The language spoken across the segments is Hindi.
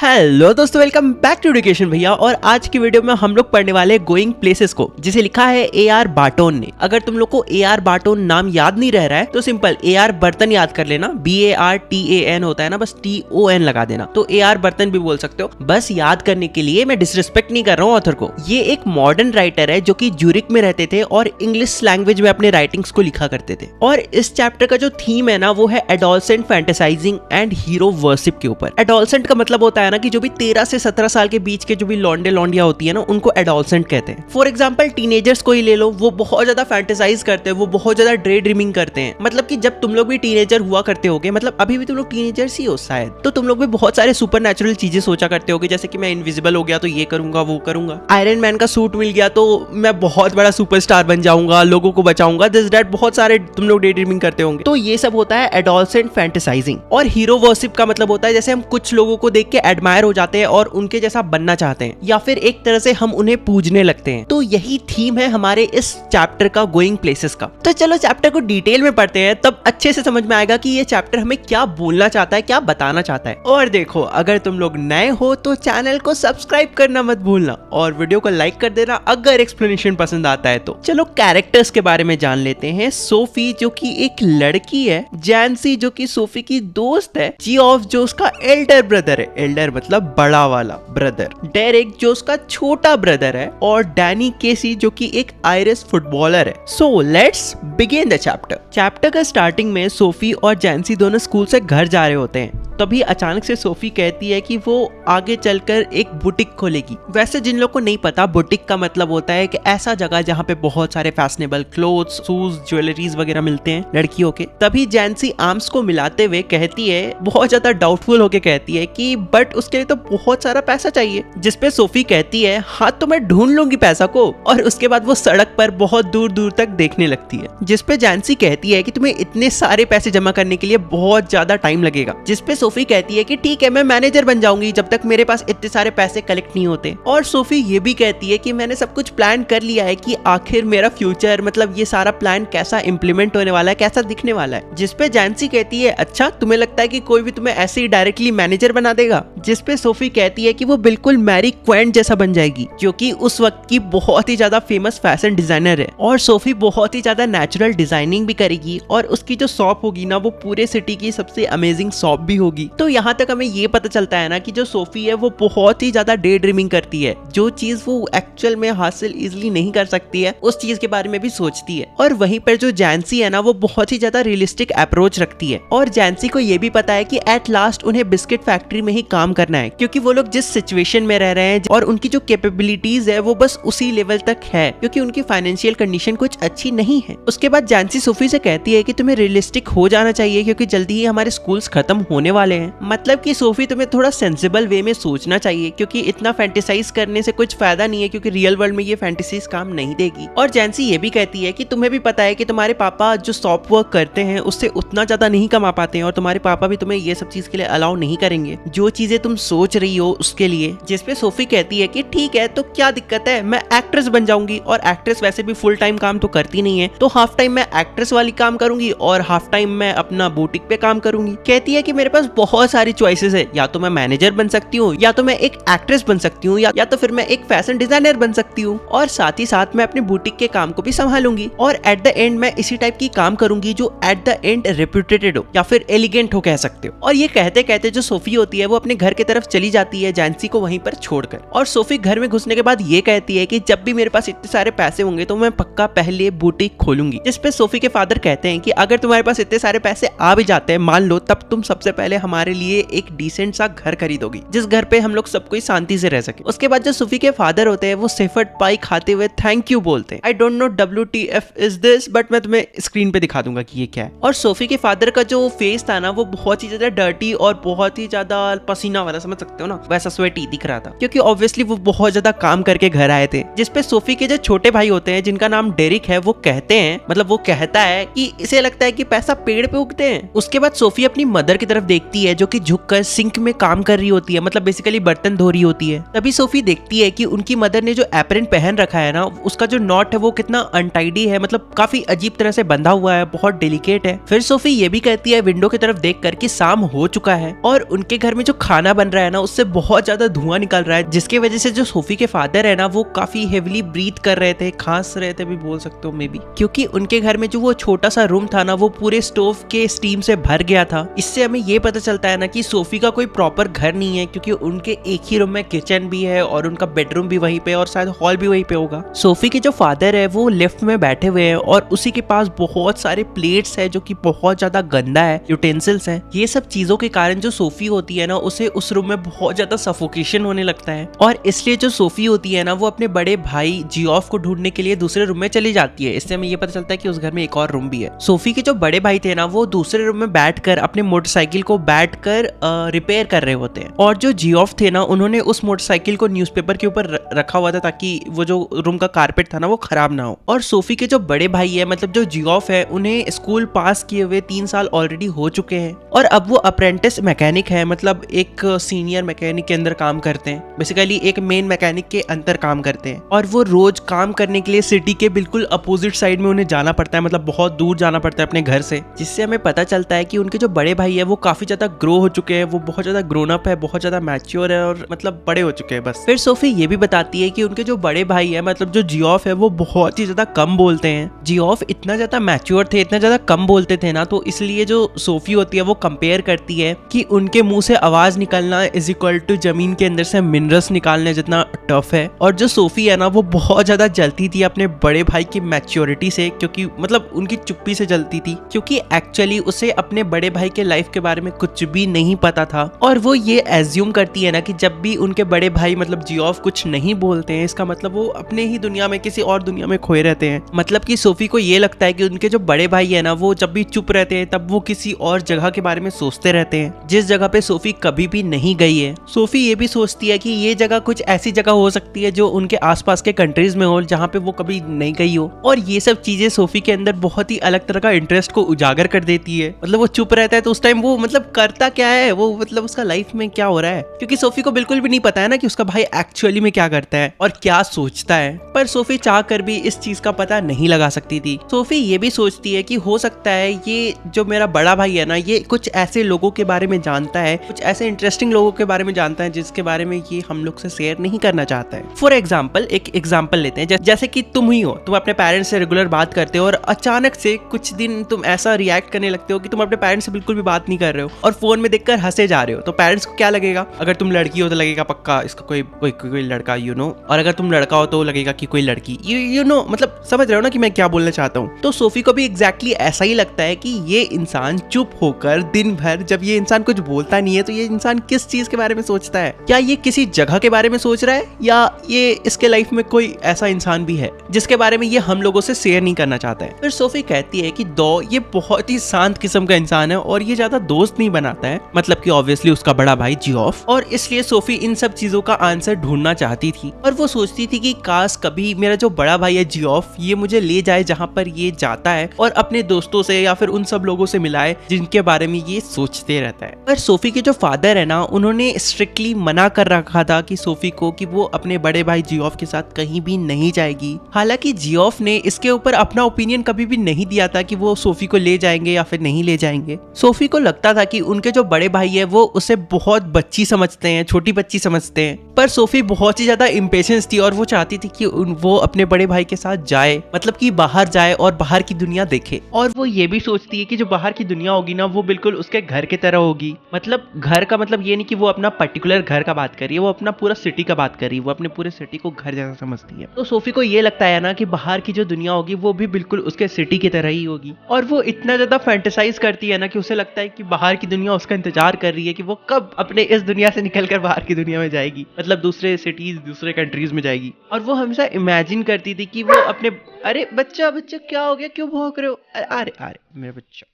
हेलो दोस्तों, वेलकम बैक टू एजुकेशन भैया। और आज की वीडियो में हम लोग पढ़ने वाले गोइंग प्लेसेस को, जिसे लिखा है ए.आर. बार्टोन ने। अगर तुम लोग को ए.आर. बार्टोन नाम याद नहीं रह रहा है तो सिंपल ए.आर. बर्तन याद कर लेना। BARTAN होता है ना, बस TON लगा देना तो ए.आर. बर्तन भी बोल सकते हो। बस याद करने के लिए, मैं डिसरिस्पेक्ट नहीं कर रहा हूँ ऑथर को। ये एक मॉडर्न राइटर है जो कि ज्यूरिक में रहते थे और इंग्लिश लैंग्वेज में अपने राइटिंग्स को लिखा करते थे। और इस चैप्टर का जो थीम है ना, वो है adolescent fantasising and hero worship के ऊपर। एडोलसेंट का मतलब होता है ना कि जो भी 13 से 17 साल के बीच के जो भी लौंडे लौंडिया होती है ना, उनको एडोलसेंट कहते हैं। फॉर एग्जांपल टीनेजर्स को ही ले लो, वो बहुत ज्यादा फैंटेसाइज करते हैं, वो बहुत ज्यादा डे ड्रीमिंग करते हैं। मतलब कि जब तुम लोग भी टीनेजर हुआ करते होगे, मतलब अभी भी तुम लोग टीनेजर्स ही हो शायद, तो तुम लोग भी बहुत सारे सुपर नेचुरल चीजें सोचा करते होगे, जैसे कि मैं इनविजिबल हो गया तो ये करूंगा वो करूंगा, आयरन मैन का सूट मिल गया तो मैं बहुत बड़ा सुपरस्टार बन जाऊंगा, लोगों को बचाऊंगा, दिस दैट, बहुत सारे तुम लोग डे ड्रीमिंग करते होंगे। तो ये सब होता है एडोलसेंट फैंटेसाइजिंग। और हीरो वर्शिप का मतलब होता है जैसे हम कुछ लोगों को देख के एडमायर हो जाते हैं और उनके जैसा बनना चाहते हैं, या फिर एक तरह से हम उन्हें पूजने लगते हैं। तो यही थीम है हमारे इस चैप्टर का, गोइंग प्लेसेस का। तो चलो चैप्टर को डिटेल में पढ़ते हैं, तब अच्छे से समझ में आएगा कि ये चैप्टर हमें क्या बोलना चाहता है, क्या बताना चाहता है। और देखो, अगर तुम लोग नए हो तो चैनल को सब्सक्राइब करना मत भूलना और वीडियो को लाइक कर देना अगर एक्सप्लेनेशन पसंद आता है तो। चलो कैरेक्टर्स के बारे में जान लेते हैं। सोफी जो कि एक लड़की है, जैंसी जो कि सोफी की दोस्त है, जियोफ जो उसका एल्डर ब्रदर है, एल्डर मतलब बड़ा वाला ब्रदर, डेरिक जो उसका छोटा ब्रदर है, और डैनी केसी जो कि एक आयरिश फुटबॉलर है। So let's begin the chapter. Chapter का स्टार्टिंग में सोफी और जैंसी दोनों स्कूल से घर जा रहे होते हैं। तभी अचानक से सोफी कहती है कि वो आगे चलकर एक बुटीक खोलेगी। वैसे जिन लोग को नहीं पता, बुटीक का मतलब होता है कि ऐसा जगह जहाँ पे बहुत सारे फैशनेबल क्लोथ्स, शूज, ज्वेलरीज वगैरह मिलते हैं लड़कियों के। तभी जैंसी आर्म्स को मिलाते हुए कहती है, बहुत ज्यादा डाउटफुल होके कहती है कि बट उसके लिए तो बहुत सारा पैसा चाहिए। जिसपे सोफी कहती है, हाँ तो मैं ढूंढ लूंगी पैसा को। और उसके बाद वो सड़क पर बहुत दूर दूर तक देखने लगती है। जिसपे जैंसी कहती है कि तुम्हें इतने सारे पैसे जमा करने के लिए बहुत ज्यादा टाइम लगेगा। जिसपे सोफी कहती है कि ठीक है, मैं मैनेजर बन जाऊंगी जब तक मेरे पास इतने सारे पैसे कलेक्ट नहीं होते। और सोफी ये भी कहती है कि मैंने सब कुछ प्लान कर लिया है कि आखिर मेरा फ्यूचर, मतलब ये सारा प्लान कैसा इम्प्लीमेंट होने वाला है, कैसा दिखने वाला है। जिसपे जैंसी कहती है, अच्छा तुम्हें लगता है कि कोई भी तुम्हें ऐसे ही डायरेक्टली मैनेजर बना देगा। जिसपे सोफी कहती है कि वो बिल्कुल मैरी क्वेंट जैसा बन जाएगी, जो कि उस वक्त की बहुत ही ज्यादा फेमस फैशन डिजाइनर है। और सोफी बहुत ही ज्यादा नेचुरल डिजाइनिंग भी करेगी और उसकी जो शॉप होगी ना, वो पूरे सिटी की सबसे अमेजिंग शॉप भी होगी। तो यहाँ तक हमें ये पता चलता है ना कि जो सोफी है वो बहुत ही ज्यादा डे ड्रीमिंग करती है। जो चीज वो एक्चुअल में हासिल इजिली नहीं कर सकती है, उस चीज के बारे में भी सोचती है। और वहीं पर जो जैंसी है ना, वो बहुत ही ज्यादा रियलिस्टिक अप्रोच रखती है। और जैंसी को ये भी पता है कि एट लास्ट उन्हें बिस्किट फैक्ट्री में ही काम करना है, क्योंकि वो लोग जिस सिचुएशन में रह रहे हैं और उनकी जो कैपेबिलिटीज है वो बस उसी लेवल तक है, क्योंकि उनकी फाइनेंशियल कंडीशन कुछ अच्छी नहीं है। उसके बाद जैंसी सोफी से कहती है कि तुम्हें रियलिस्टिक हो जाना चाहिए, क्योंकि जल्दी ही हमारे स्कूल्स खत्म होने वाले हैं। मतलब कि सोफी तुम्हें थोड़ा सेंसिबल वे में सोचना चाहिए, क्योंकि इतना फैंटेसाइज करने से कुछ फायदा नहीं है, क्योंकि रियल वर्ल्ड में ये फैंटेसीज काम नहीं देगी। और जैंसी ये भी कहती है कि तुम्हें भी पता है कि तुम्हारे पापा जो शॉप वर्क करते हैं उससे उतना ज्यादा नहीं कमा पाते हैं, और तुम्हारे पापा भी तुम्हें ये सब चीज के लिए अलाउ नहीं करेंगे जो चीजें तुम सोच रही हो उसके लिए। जिसपे सोफी कहती है कि ठीक है, तो क्या दिक्कत है, मैं एक्ट्रेस बन जाऊंगी। और एक्ट्रेस वैसे भी फुल टाइम काम तो करती नहीं है, तो हाफ टाइम मैं एक्ट्रेस वाली काम करूंगी और हाफ टाइम मैं अपना बुटीक पे काम करूंगी। कहती है कि मेरे पास बहुत सारी चॉइसेस है, या तो मैं मैनेजर बन सकती हूँ, या तो मैं एक एक्ट्रेस बन सकती हूँ, या तो फिर मैं एक फैशन डिजाइनर बन सकती हूँ, और साथ ही साथ मैं अपने बुटीक के काम को भी संभालूंगी। और एट द एंड मैं इसी टाइप की काम करूंगी जो एट द एंड रेप्यूटेटेड हो या फिर एलिगेंट हो, कह सकते हो। और ये कहते कहते जो सोफी होती है वो अपने घर की तरफ चली जाती है, जैंसी को वहीं पर छोड़कर। और सोफी घर में घुसने के बाद ये कहती है कि जब भी मेरे पास इतने सारे पैसे होंगे तो मैं पक्का पहले बुटीक खोलूंगी। जिसपे सोफी के फादर कहते हैं कि अगर तुम्हारे पास इतने सारे पैसे आ भी जाते हैं, मान लो, तब तुम सबसे पहले हमारे लिए एक डिसेंट सा घर खरीदोगी, जिस घर पे हम लोग सब कोई शांति से रह सके। उसके बाद जो सोफी के फादर होते हैं वो शेफर्ड पाई खाते हुए थैंक यू बोलते हैं। I don't know WTF is this, but मैं तुम्हें स्क्रीन पे दिखा दूंगा कि ये क्या है। और सोफी के फादर का जो फेस था ना, वो बहुत ही ज्यादा डर्टी और बहुत ही ज्यादा पसीना वाला, समझ सकते हो ना, वैसा स्वेटी दिख रहा था, क्योंकि ऑब्वियसली वो बहुत ज्यादा काम करके घर आए थे। जिसपे सोफी के जो छोटे भाई होते हैं, जिनका नाम डेरिक है, वो कहते हैं, मतलब वो कहता है कि इसे लगता है कि पैसा पेड़ पे उगते हैं। उसके बाद सोफी अपनी मदर की तरफ देखती है, जो कि झुककर सिंक में काम कर रही होती है, मतलब बेसिकली बर्तन धो रही होती है। तभी सोफी देखती है कि उनकी मदर ने जो एप्रन पहन रखा है ना, उसका जो नॉट है वो कितना अनटाइडी है, मतलब काफी अजीब तरह से बंधा हुआ है, बहुत डेलिकेट है। फिर सोफी ये भी कहती है विंडो की तरफ देखकर कि शाम हो चुका है और उनके घर में जो खाना खाना बन रहा है ना उससे बहुत ज्यादा धुआं निकल रहा है, जिसकी वजह से जो सोफी के फादर है ना वो काफी हेविली ब्रीथ कर रहे थे, खांस रहे थे भी बोल सकते हो मे बी, क्योंकि उनके घर में जो वो छोटा सा रूम था ना वो पूरे स्टोव के स्टीम से भर गया था। इससे हमें ये पता चलता है ना कि सोफी का कोई प्रॉपर घर नहीं है, क्योंकि उनके एक ही रूम में किचन भी है और उनका बेडरूम भी वहीं पे और शायद हॉल भी वहीं पे होगा। सोफी के जो फादर है वो लेफ्ट में बैठे हुए हैं और उसी के पास बहुत सारे प्लेट्स है जो कि बहुत ज्यादा गंदा है, यूटेंसिल्स है। ये सब चीजों के कारण जो सोफी होती है ना उसे उस रूम में बहुत ज्यादा सफोकेशन होने लगता है, और इसलिए जो सोफी होती है ना वो अपने बड़े भाई जियोफ को ढूंढने के लिए दूसरे रूम में चली जाती है। इससे हमें ये पता चलता है कि उस घर में एक और रूम भी है। सोफी के जो बड़े भाई थे ना वो दूसरे रूम में बैठकर अपने मोटरसाइकिल को बैठकर रिपेयर कर रहे होते हैं, और जो जियोफ थे ना उन्होंने उस मोटरसाइकिल को न्यूज़पेपर के ऊपर रखा हुआ था ताकि वो जो रूम का कारपेट था ना वो खराब ना हो। और सोफी के जो बड़े भाई है मतलब जो जियोफ है उन्हें स्कूल पास किए हुए 3 साल ऑलरेडी हो चुके हैं, और अब वो अप्रेंटिस मैकेनिक है, मतलब एक सीनियर मैकेनिक के अंदर काम करते हैं, बेसिकली एक मेन मैकेनिक के अंदर काम करते हैं। और वो रोज काम करने के लिए सिटी के बिल्कुल अपोजिट साइड में उन्हें जाना पड़ता है, मतलब बहुत दूर जाना पड़ता है अपने घर से, जिससे हमें पता चलता है कि उनके जो बड़े भाई है वो काफी ज्यादा ग्रो हो चुके हैं, वो बहुत ज्यादा ग्रोन अप है, बहुत ज्यादा मैच्योर है और मतलब बड़े हो चुके हैं बस। फिर सोफी ये भी बताती है कि उनके जो बड़े भाई है मतलब जो जियोफ है वो बहुत ही ज्यादा कम बोलते हैं। जियोफ इतना ज्यादा मैच्योर थे, इतना ज्यादा कम बोलते थे ना, तो इसलिए जो सोफी होती है वो कंपेयर करती है कि उनके मुंह से आवाज निकलना इज इक्वल टू जमीन के अंदर से मिनरल्स निकालने जितना टफ है। और जो सोफी है ना वो बहुत ज्यादा जलती थी अपने बड़े भाई की मैच्योरिटी से, क्योंकि मतलब उनकी चुप्पी से जलती थी, क्योंकि एक्चुअली उसे अपने बड़े भाई के लाइफ के बारे में कुछ भी नहीं पता था। और वो ये एज्यूम करती है ना कि जब भी उनके बड़े भाई मतलब जियोफ कुछ नहीं बोलते हैं इसका मतलब वो अपने ही दुनिया में किसी और दुनिया में खोए रहते हैं। मतलब कि सोफी को ये लगता है कि उनके जो बड़े भाई है ना वो जब भी चुप रहते हैं तब वो किसी और जगह के बारे में सोचते रहते हैं जिस जगह पे सोफी कभी भी नहीं गई है। सोफी ये भी सोचती है कि ये जगह कुछ ऐसी जगह हो सकती है जो उनके आसपास के कंट्रीज में हो जहाँ पे वो कभी नहीं गई हो, और ये सब चीजें सोफी के अंदर बहुत ही अलग तरह का इंटरेस्ट को उजागर कर देती है। मतलब वो चुप रहता है तो उस टाइम वो मतलब करता क्या है, वो मतलब उसका लाइफ में क्या हो रहा है, क्योंकि सोफी को बिल्कुल भी नहीं पता है ना कि उसका भाई एक्चुअली में क्या करता है और क्या सोचता है। पर सोफी चाह कर भी इस चीज का पता नहीं लगा सकती थी। सोफी ये भी सोचती है कि हो सकता है ये जो मेरा बड़ा भाई है ना ये कुछ ऐसे लोगों के बारे में जानता है, कुछ ऐसे इंटरेस्टिंग लोगों के बारे में जानता है जिसके बारे में ये हम लोग से शेयर नहीं करना चाहता है। फॉर एग्जाम्पल एक एग्जाम्पल लेते हैं, जैसे कि तुम ही हो, तुम अपने पेरेंट्स से रेगुलर बात करते हो और अचानक से कुछ दिन तुम ऐसा रिएक्ट करने लगते हो कि तुम अपने पेरेंट्स से बिल्कुल भी बात नहीं कर रहे हो और फोन में देखकर हंसे जा रहे हो, तो पेरेंट्स को क्या लगेगा? अगर तुम लड़की हो तो लगेगा पक्का इसका कोई लड़का यू नो, और अगर तुम लड़का हो तो लगेगा कि कोई लड़की यू नो, मतलब समझ रहे हो ना कि मैं क्या बोलना चाहता हूँ। तो सोफी को भी एग्जैक्टली ऐसा ही लगता है कि ये इंसान चुप होकर दिन भर, जब ये इंसान कुछ बोलता नहीं है तो ये इंसान किस चीज के बारे में सोचता है, क्या ये किसी जगह के बारे में सोच रहा है या ये इसके लाइफ में कोई ऐसा इंसान भी है जिसके बारे में ये हम लोगों से शेयर नहीं करना चाहता है। फिर सोफी कहती है कि दो ये बहुत ही शांत किस्म का इंसान है और ये ज्यादा दोस्त नहीं बनाता है, मतलब कि ऑब्वियसली उसका बड़ा भाई जियोफ, और इसलिए सोफी इन सब चीजों का आंसर ढूंढना चाहती थी और वो सोचती थी कि काश कभी मेरा जो बड़ा भाई है जियोफ ये मुझे ले जाए जहाँ पर ये जाता है और अपने दोस्तों से या फिर उन सब लोगों से मिलाए जिनके बारे में ये सोचते रहता है। पर सोफी के जो फादर है ना उन्होंने स्ट्रिक्टली मना कर रखा था कि सोफी को कि वो अपने बड़े भाई जियोफ के साथ कहीं भी नहीं जाएगी। हालांकि जियोफ ने इसके ऊपर अपना ओपिनियन कभी भी नहीं दिया था कि वो सोफी को ले जाएंगे या फिर नहीं ले जाएंगे। सोफी को लगता था कि उनके जो बड़े भाई है वो उसे बहुत बच्ची समझते हैं, छोटी बच्ची समझते हैं, पर सोफी बहुत ही ज्यादा इम्पेशंस थी और वो चाहती थी कि वो अपने बड़े भाई के साथ जाए, मतलब कि बाहर जाए और बाहर की दुनिया देखे। और वो ये भी सोचती है कि जो बाहर की दुनिया होगी ना वो बिल्कुल उसके घर की तरह होगी, मतलब घर का मतलब ये नहीं कि वो अपना पर्टिकुलर घर का बात कर रही है, वो अपना पूरा सिटी का बात कर रही है, वो अपने पूरे सिटी को घर जैसा समझती है। तो सोफी को ये लगता है ना कि बाहर की जो दुनिया होगी वो भी बिल्कुल उसके सिटी की तरह ही होगी, और वो इतना ज्यादा फैंटेसाइज करती है ना कि उसे लगता है कि बाहर की दुनिया उसका इंतजार कर रही है कि वो कब अपने इस दुनिया से निकलकर बाहर की दुनिया में जाएगी, मतलब दूसरे सिटीज दूसरे कंट्रीज में जाएगी। और वो हमेशा इमेजिन करती थी कि वो अपने, अरे बच्चा बच्चा क्या हो गया, क्यों भौंक रहे हो, अरे अरे मेरा बच्चा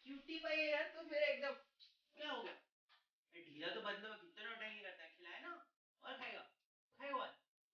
क्यूटी भाई है यार, तो मेरा एकदम क्या हो गया, ढीला तो बदला में कितना टाइम रहता है, खिलाए ना और खाएगा, खाएगा और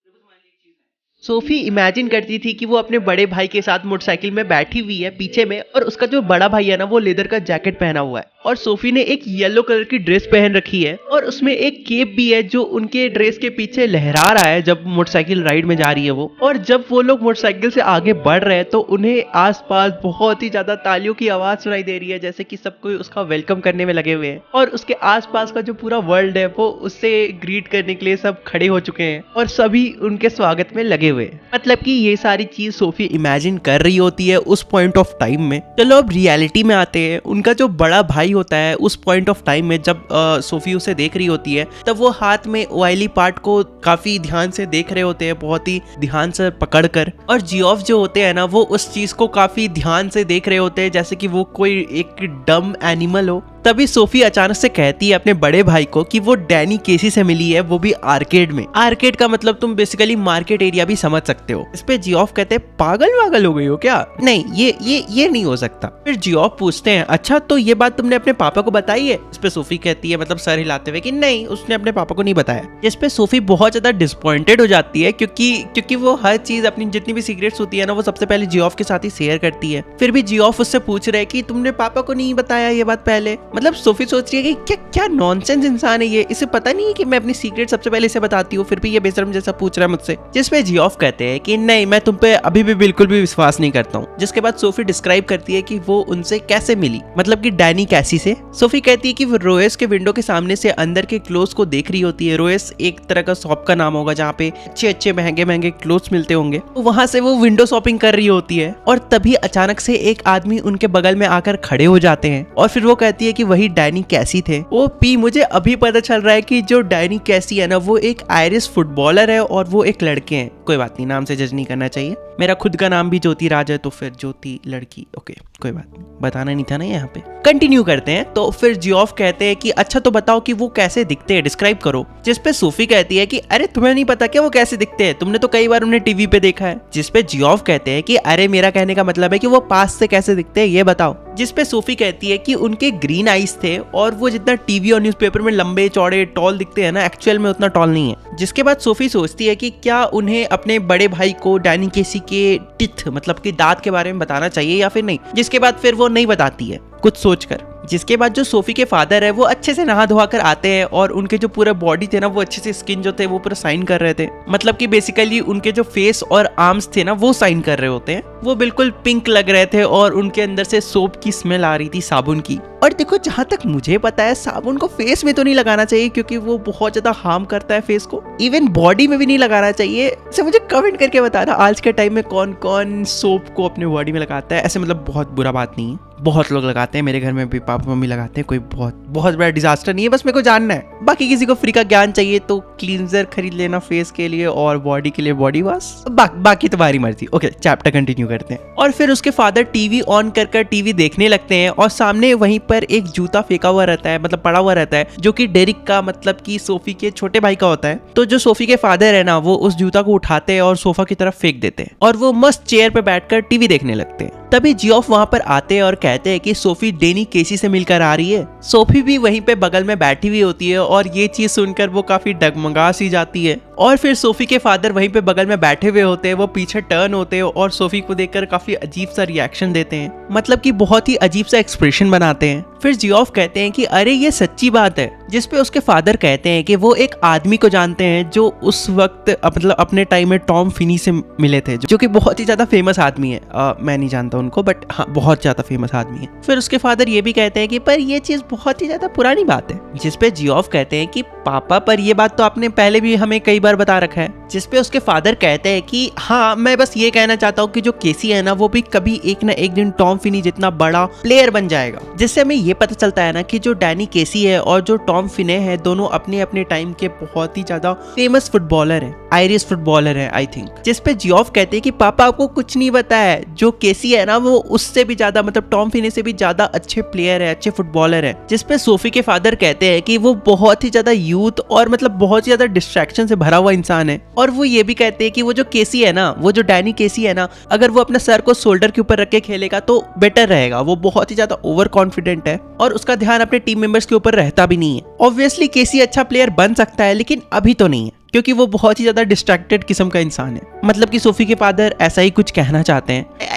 देखो तुम्हारे लिए एक चीज है, सोफी इमेजिन करती थी कि वो अपने बड़े भाई के साथ मोटरसाइकिल में बैठी हुई है पीछे में, और उसका जो बड़ा भाई है ना वो लेदर का जैकेट पहना हुआ है, और सोफी ने एक येलो कलर की ड्रेस पहन रखी है, और उसमें एक केप भी है जो उनके ड्रेस के पीछे लहरा रहा है जब मोटरसाइकिल राइड में जा रही है वो। और जब वो लोग मोटरसाइकिल से आगे बढ़ रहे हैं तो उन्हें आसपास बहुत ही ज्यादा तालियों की आवाज सुनाई दे रही है, जैसे कि सब कोई उसका वेलकम करने में लगे हुए हैं, और उसके आसपास का जो पूरा वर्ल्ड है वो उससे ग्रीट करने के लिए सब खड़े हो चुके हैं और सभी उनके स्वागत में लगे हुए हैं। मतलब कि ये सारी चीज सोफी इमेजिन कर रही होती है उस पॉइंट ऑफ टाइम में। चलो अब रियलिटी में आते हैं। उनका जो बड़ा भाई होता है उस पॉइंट ऑफ टाइम में जब सोफी उसे देख रही होती है तब वो हाथ में ऑयली पार्ट को काफी ध्यान से देख रहे होते हैं, बहुत ही ध्यान से पकड़ कर, और जियोफ जो होते हैं ना वो उस चीज को काफी ध्यान से देख रहे होते हैं जैसे कि वो कोई एक डम एनिमल हो। तभी सोफी अचानक से कहती है अपने बड़े भाई को कि वो डैनी केसी से मिली है, वो भी आर्केड में। आर्केड का मतलब तुम बेसिकली मार्केट एरिया भी समझ सकते हो। इस पे जियोफ कहते हैं पागल वागल हो गई हो क्या, नहीं ये नहीं हो सकता। फिर जियोफ पूछते हैं अच्छा तो ये बात तुमने अपने पापा को बताई है? इस पे सोफी कहती है मतलब सर हिलाते हुए कि नहीं, उसने अपने पापा को नहीं बताया। जिस पे सोफी बहुत ज्यादा डिसअपॉइंटेड हो जाती है क्योंकि वो हर चीज अपनी जितनी भी सीक्रेट्स होती है ना वो सबसे पहले जियोफ के साथ ही शेयर करती है। फिर भी जियोफ उससे पूछ रहे कि तुमने पापा को नहीं बताया ये बात पहले। मतलब सोफी सोच रही है कि क्या नॉनसेंस इंसान है ये, इसे पता नहीं है कि मैं अपनी सीक्रेट सबसे पहले इसे बताती हूँ, फिर भी ये बेशरम जैसा पूछ रहा है मुझसे। जिसपे जियोफ कहते हैं कि नहीं, मैं तुम पे अभी भी बिल्कुल भी विश्वास नहीं करता हूँ। जिसके बाद सोफी डिस्क्राइब करती है कि वो उनसे कैसे मिली, मतलब कि डैनी कैसी से। सोफी कहती है कि वो रोएस के विंडो के सामने से अंदर के क्लोथ्स को देख रही होती है। रोएस एक तरह का शॉप का नाम होगा जहाँ पे अच्छे महंगे क्लोथ्स मिलते होंगे। तो वहां से वो विंडो शॉपिंग कर रही होती है और तभी अचानक से एक आदमी उनके बगल में आकर खड़े हो जाते हैं और फिर वो कहती है कि वही डैनी कैसी थे। ओ पी, मुझे अभी पता चल रहा है कि जो डैनी कैसी है ना वो एक आयरिश फुटबॉलर है और वो एक लड़के हैं। कोई बात नहीं, नाम से जज नहीं करना चाहिए। मेरा खुद का नाम भी ज्योति राज है तो फिर ज्योति लड़की, ओके कोई बात नहीं, बताना नहीं था ना यहाँ पे। कंटिन्यू करते हैं। तो फिर जियोफ कहते हैं कि अच्छा तो बताओ कि वो कैसे दिखते हैं, डिस्क्राइब करो। जिसपे सोफी कहती है कि अरे तुम्हें नहीं पता क्या वो कैसे दिखते हैं, तुमने तो कई बार उन्हें टीवी पे देखा है। जिसपे जियोफ कहते हैं कि अरे मेरा कहने का मतलब है कि वो पास से कैसे दिखते हैं ये बताओ। जिसपे सोफी कहती है कि उनके ग्रीन आईज थे और वो जितना टीवी और न्यूज़पेपर में लंबे चौड़े टॉल दिखते हैं ना, एक्चुअल में उतना टॉल नहीं है। जिसके बाद सोफी सोचती है कि क्या उन्हें अपने बड़े भाई को डैनी केसी के टिथ मतलब कि दांत के बारे में बताना चाहिए या फिर नहीं। जिसके बाद फिर वो नहीं बताती है कुछ सोचकर। जिसके बाद जो सोफी के फादर है वो अच्छे से नहा धोआ कर आते हैं और उनके जो पूरा बॉडी थे ना वो अच्छे से स्किन जो थे वो पूरा साइन कर रहे थे। मतलब कि बेसिकली उनके जो फेस और आर्म्स थे ना वो साइन कर रहे होते हैं। वो बिल्कुल पिंक लग रहे थे और उनके अंदर से सोप की स्मेल आ रही थी, साबुन की। और देखो जहां तक मुझे पता है साबुन को फेस में तो नहीं लगाना चाहिए क्योंकि वो बहुत ज्यादा हार्म करता है फेस को। इवन बॉडी में भी नहीं लगाना चाहिए। ऐसे मुझे कमेंट करके बताना आज के टाइम में कौन कौन सोप को अपने बॉडी में लगाता है। ऐसे मतलब बहुत बुरा बात नहीं है, बहुत लोग लगाते हैं, मेरे घर में भी पापा मम्मी लगाते हैं। कोई बहुत बड़ा डिजास्टर नहीं है, बस मेरे को जानना है। बाकी किसी को फ्री का ज्ञान चाहिए तो क्लींजर खरीद लेना फेस के लिए और बॉडी के लिए बॉडी वॉश। बाकी तुम्हारी मर्जी। ओके, चैप्टर कंटिन्यू करते हैं। और फिर उसके फादर टीवी ऑन कर टीवी देखने लगते हैं और सामने वहीं पर एक जूता फेंका हुआ रहता है, मतलब पड़ा हुआ रहता है, जो कि डेरिक का मतलब कि सोफी के छोटे भाई का होता है। तो जो सोफी के फादर है ना वो उस जूता को उठाते हैं और सोफा की तरफ फेंक देते हैं और वो मस्त चेयर पे बैठकर टीवी देखने लगते हैं। तभी जियोफ वहां पर आते हैं और कहते हैं कि सोफी डैनी केसी से मिलकर आ रही है। सोफी भी वहीं पे बगल में बैठी हुई होती है और ये चीज सुनकर वो काफी डगमगा सी जाती है। और फिर सोफी के फादर वहीं पे बगल में बैठे हुए होते हैं, वो पीछे टर्न होते हैं और सोफी को देखकर काफी अजीब सा रिएक्शन देते हैं, मतलब कि बहुत ही अजीब सा एक्सप्रेशन बनाते हैं। फिर जियोफ कहते हैं कि अरे ये सच्ची बात है। जिसपे उसके फादर कहते हैं कि वो एक आदमी को जानते हैं जो उस वक्त मतलब अपने टाइम में टॉम फिनी से मिले थे, जो कि बहुत ही ज्यादा फेमस आदमी है। मैं नहीं जानता उनको, बट हाँ बहुत ज्यादा फेमस आदमी है। फिर उसके फादर ये भी कहते हैं कि पर ये चीज बहुत ही ज्यादा पुरानी बात है। जिसपे जियोफ कहते हैं कि पापा पर ये बात तो आपने पहले भी हमें कई बार बता रखा है। जिसपे उसके फादर कहते हैं कि हाँ मैं बस ये कहना चाहता हूँ कि जो केसी है ना वो भी कभी एक ना एक दिन टॉम फिनी जितना बड़ा प्लेयर बन जाएगा। जिससे हमें ये पता चलता है ना कि जो डैनी केसी है और जो टॉम फिने है दोनों अपने अपने टाइम के बहुत ही ज्यादा फेमस फुटबॉलर है, आयरिश फुटबॉलर है आई थिंक। जिसपे जियोफ कहते हैं कि पापा आपको कुछ नहीं पता है, जो केसी है ना वो उससे भी ज्यादा मतलब टॉम फिने से भी ज्यादा अच्छे प्लेयर है, अच्छे फुटबॉलर है। जिसपे सोफी के फादर कहते हैं कि वो बहुत ही ज्यादा यूथ और मतलब बहुत ही ज्यादा डिस्ट्रैक्शन से भरा हुआ इंसान है। और वो ये भी कहते हैं कि वो जो केसी है ना, वो जो डैनी केसी है ना, अगर वो अपने सर को शोल्डर के ऊपर रख के खेलेगा तो बेटर रहेगा। वो बहुत ही ज्यादा ओवर कॉन्फिडेंट है और उसका ध्यान अपने टीम मेंबर्स के ऊपर रहता भी नहीं है। ऑब्वियसली केसी अच्छा प्लेयर बन सकता है लेकिन अभी तो नहीं है क्योंकि वो बहुत ही ज्यादा डिस्ट्रैक्टेड किस्म का इंसान है। मतलब कि सोफी के फादर ऐसा ही कुछ कहना चाहते हैं।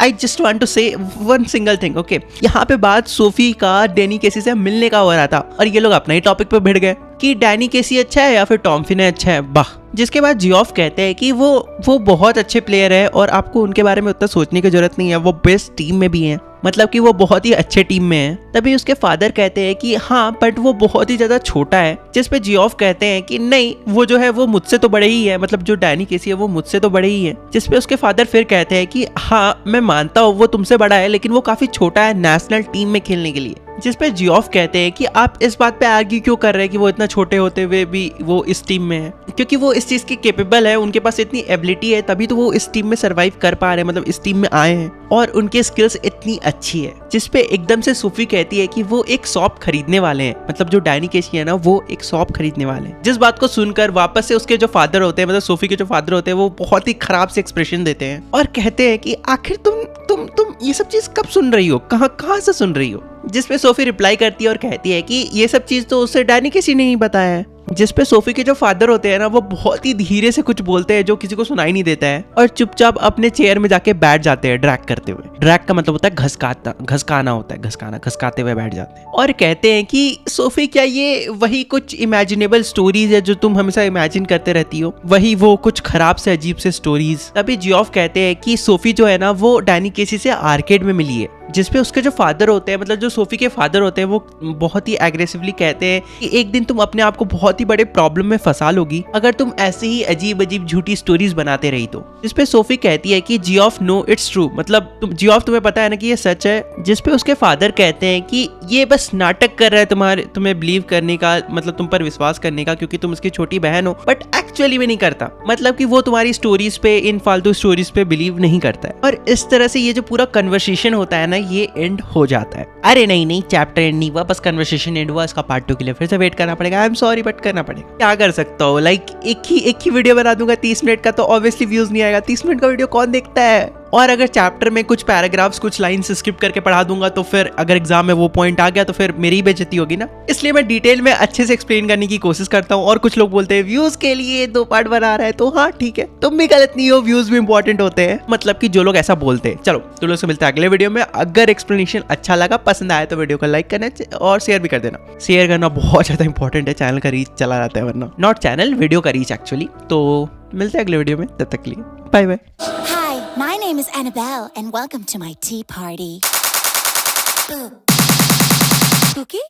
आई जस्ट वांट टू से वन सिंगल थिंग, ओके। यहाँ पे बात सोफी का डैनी केसी से मिलने का हो रहा था और ये लोग अपना ही टॉपिक पे भिड़ गए कि डैनी केसी अच्छा है या फिर टॉम फिने अच्छा है, वाह। जिसके बाद जियोफ कहते हैं कि वो बहुत अच्छे प्लेयर है और आपको उनके बारे में उतना सोचने की जरूरत नहीं है, वो बेस्ट टीम में भी है, मतलब कि वो बहुत ही अच्छे टीम में है। तभी उसके फादर कहते हैं कि हाँ बट वो बहुत ही ज्यादा छोटा है, जिस पे जियोफ कहते हैं कि नहीं वो जो है वो मुझसे तो बड़े ही है, मतलब जो डैनी केसी है वो मुझसे तो बड़े ही है। जिस पे उसके फादर फिर कहते हैं कि हाँ मैं मानता हूँ वो तुमसे बड़ा है, लेकिन वो काफी छोटा है नेशनल टीम में खेलने के लिए। जिस पे जियोफ कहते हैं कि आप इस बात पे आर्ग्यू क्यों कर रहे हैं कि वो इतना छोटे होते हुए भी वो इस टीम में है, क्योंकि वो इस चीज के केपेबल है, उनके पास इतनी एबिलिटी है, तभी तो वो इस टीम में सरवाइव कर पा रहे हैं, मतलब इस टीम में आए हैं और उनके स्किल्स इतनी अच्छी है। जिस पे एकदम से सोफी कहती है कि वो एक शॉप खरीदने वाले हैं, मतलब जो डैनी केसी है ना वो एक शॉप खरीदने वाले हैं। जिस बात को सुनकर वापस से उसके जो फादर होते हैं, मतलब सोफी के जो फादर होते हैं, वो बहुत ही खराब से एक्सप्रेशन देते हैं और कहते हैं कि आखिर तुम ये सब चीज कब सुन रही हो, कहाँ से सुन रही हो। जिस पे सोफी रिप्लाई करती है और कहती है कि ये सब चीज तो उसे डैनी किसी ने नहीं बताया है। जिस पे सोफी के जो फादर होते हैं ना वो बहुत ही धीरे से कुछ बोलते हैं जो किसी को सुनाई नहीं देता है और चुपचाप अपने चेयर में जाके बैठ जाते हैं ड्रैग करते हुए। ड्रैग का मतलब होता है घसकाना होता है, घसकाते हुए बैठ जाते हैं और कहते हैं कि सोफी क्या ये वही कुछ इमेजिनेबल स्टोरीज है जो तुम हमेशा इमेजिन करते रहती हो, वही वो कुछ खराब से अजीब से स्टोरीज। तभी जियोफ कहते हैं कि सोफी जो है ना वो डैनी केसी से आर्केड में मिली है। जिसपे उसके जो फादर होते हैं, मतलब जो सोफी के फादर होते हैं, वो बहुत ही एग्रेसिवली कहते हैं कि एक दिन तुम अपने आप को बहुत ही बड़े प्रॉब्लम में फंसा लोगी अगर तुम ऐसे ही अजीब अजीब झूठी स्टोरीज बनाते रही तो। जिसपे सोफी कहती है कि जियोफ नो इट्स ट्रू, मतलब जियोफ तुम्हें पता है ना कि ये सच है। जिसपे उसके फादर कहते हैं कि ये बस नाटक कर रहा है तुम्हें बिलीव करने का, मतलब तुम पर विश्वास करने का, क्योंकि तुम उसकी छोटी बहन हो, बट एक्चुअली में नहीं करता, मतलब कि वो तुम्हारी स्टोरीज पे, इन फालतू स्टोरीज पे बिलीव नहीं करता है। और इस तरह से ये जो पूरा कन्वर्सेशन होता है ना ये एंड हो जाता है। अरे नहीं चैप्टर एंड नहीं हुआ, बस कन्वर्सेशन एंड हुआ। इसका पार्ट 2 के लिए फिर से वेट करना पड़ेगा। आई एम सॉरी बट करना पड़ेगा, क्या कर सकता हूँ। लाइक एक ही वीडियो बना दूंगा 30 मिनट का, तो ऑब्वियसली व्यूज नहीं आएगा। 30 मिनट का वीडियो कौन देखता है। और अगर चैप्टर में कुछ पैराग्राफ्स, कुछ लाइन्स स्किप करके पढ़ा दूंगा तो फिर अगर एग्जाम में वो पॉइंट आ गया तो फिर मेरी बेइज्जती होगी ना। इसलिए मैं डिटेल में अच्छे से एक्सप्लेन करने की कोशिश करता हूँ। और कुछ लोग बोलते हैं व्यूज के लिए 2 पार्ट बना रहा है, तो हाँ ठीक है, तुम भी गलत नहीं हो, व्यूज भी इंपॉर्टेंट होते हैं, मतलब कि जो लोग ऐसा बोलते हैं। चलो तुम लोग से मिलते हैं अगले वीडियो में। अगर एक्सप्लेनेशन अच्छा लगा, पसंद आया तो वीडियो को लाइक करना और शेयर भी कर देना। शेयर करना बहुत ज्यादा इंपॉर्टेंट है, चैनल का रीच चला जाता है वरना, नॉट चैनल, वीडियो का रीच एक्चुअली। तो मिलते हैं अगले वीडियो में, तब तक के लिए bye bye. My name is Annabelle, and welcome to my tea party. Spooky?